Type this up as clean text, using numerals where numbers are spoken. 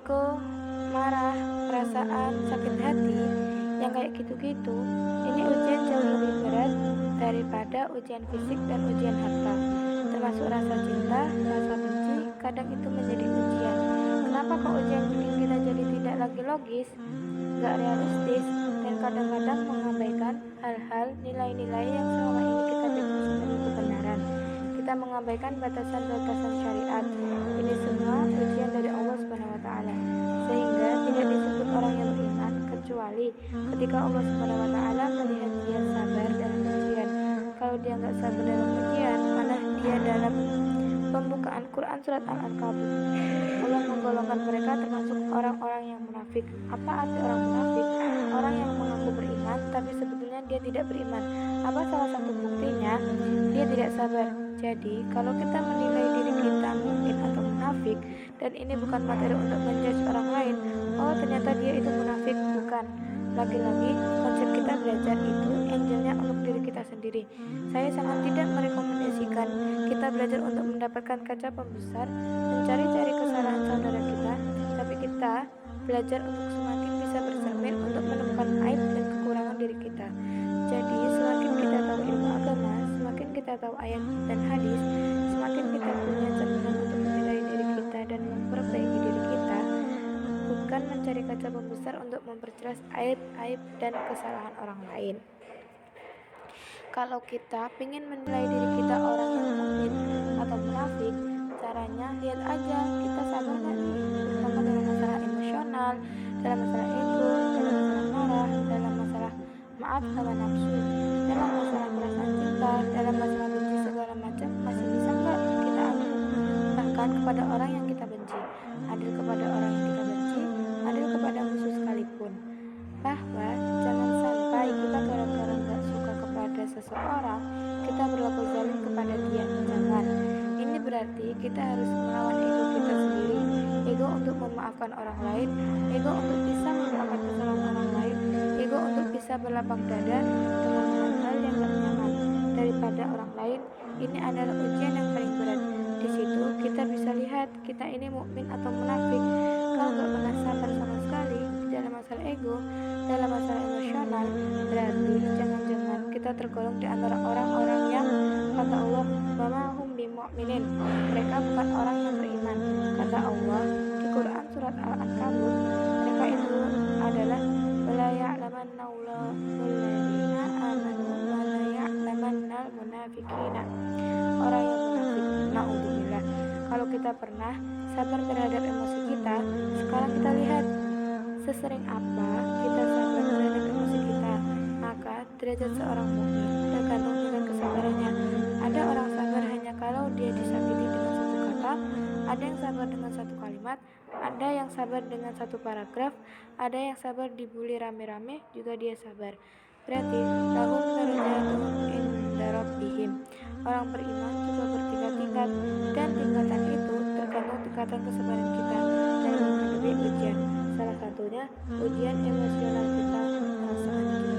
ego, marah, perasaan, sakit hati, yang kayak gitu-gitu, ini ujian jauh lebih berat daripada ujian fisik dan ujian harta. Termasuk rasa cinta, rasa benci, kadang itu menjadi ujian. Kenapa kok ujian bikin kita jadi tidak lagi logis, gak realistis, dan kadang-kadang mengabaikan hal-hal nilai-nilai yang selama ini kita pegang sebagai kebenaran. Kita mengabaikan batasan-batasan syariat. Ini semua ujian dari Allah Subhanahu wa taala. Sehingga tidak disebut orang yang beriman kecuali ketika Allah Subhanahu wa taala melihat dia sabar dalam ujian. Kalau dia nggak sabar dalam ujian, mana dia dalam pembukaan Quran surat Al-Ankabut. Allah menggolongkan mereka termasuk orang-orang yang munafik. Apa arti orang munafik? Orang yang mengaku beriman tapi sebetulnya dia tidak beriman. Apa salah satu buktinya? Dia tidak sabar. Jadi, kalau kita menilai diri kita mukmin atau munafik, dan ini bukan materi untuk menjudge orang lain, oh ternyata dia itu munafik, bukan. Lagi-lagi, konsep kita belajar itu angelnya untuk diri kita sendiri. Saya sangat tidak merekomendasikan kita belajar untuk mendapatkan kaca pembesar, mencari-cari kesalahan saudara kita, tapi kita belajar untuk semakin bisa bercermin untuk menemukan aib dan kekurangan diri kita. Jadi, semakin kita tahu ilmu agama, semakin kita tahu ayat dan hadis, semakin kita punya cerminan untuk menilai diri kita dan memperbaiki diri kita, bukan mencari kaca pembesar untuk memperjelas aib-aib dan kesalahan orang lain. Kalau kita ingin menilai diri kita orang yang mukmin atau munafik, caranya lihat aja kita sabar gak nih, terutama dalam masalah emosional, dalam masalah ego, dalam masalah marah, dalam masalah maaf hawa nafsu, dalam masalah perasaan cinta, dalam masalah benci segala macam, masih bisa nggak kita adil? Bahkan kepada orang yang kita benci, adil kepada orang yang kita benci, adil kepada musuh sekalipun. Bahwa jangan sampai kita gara-gara nggak suka kepada seseorang, kita berlaku zalim kepada dia. Jangan. Ini berarti kita harus melawan ego kita sendiri, ego untuk memaafkan orang lain, ego untuk bisa melupakan kesalahan orang lain, ego untuk bisa berlapang dada dengan hal-hal yang gak nyaman daripada orang lain. Ini adalah ujian yang paling berat. Di situ kita bisa lihat kita ini mukmin atau munafik. Kalau gak pernah sabar sama sekali dalam masalah ego, dalam masalah emosional, berarti jangan-jangan kita tergolong di antara orang-orang yang kata Allah, wa ma hum bimu'minin. Mereka bukan orang yang beriman. Kata Allah di Quran surat Al-Ankabut, mereka itu adalah wala ya'lamanna alladziina aamanu wa la ya'lamannal munafiqiina. Orang yang munafik. Naudzubillah. Kalau kita pernah sabar terhadap emosi kita, sekarang kita lihat sesering apa kita sabar terhadap emosi kita. Maka derajat seorang mukmin tergantung dengan kesabarannya. Ada orang sabar hanya kalau dia disakiti dengan satu kata, ada yang sabar dengan satu kalimat, ada yang sabar dengan satu paragraf, ada yang sabar dibully rame-rame, juga dia sabar. Berarti lahum darajatun inda rabbihim. Orang beriman juga bertingkat-tingkat, dan tingkatan itu tergantung tingkatan kesabaran kita dalam menghadapi ujian. Salah satunya ujian emosional kita, perasaan kita.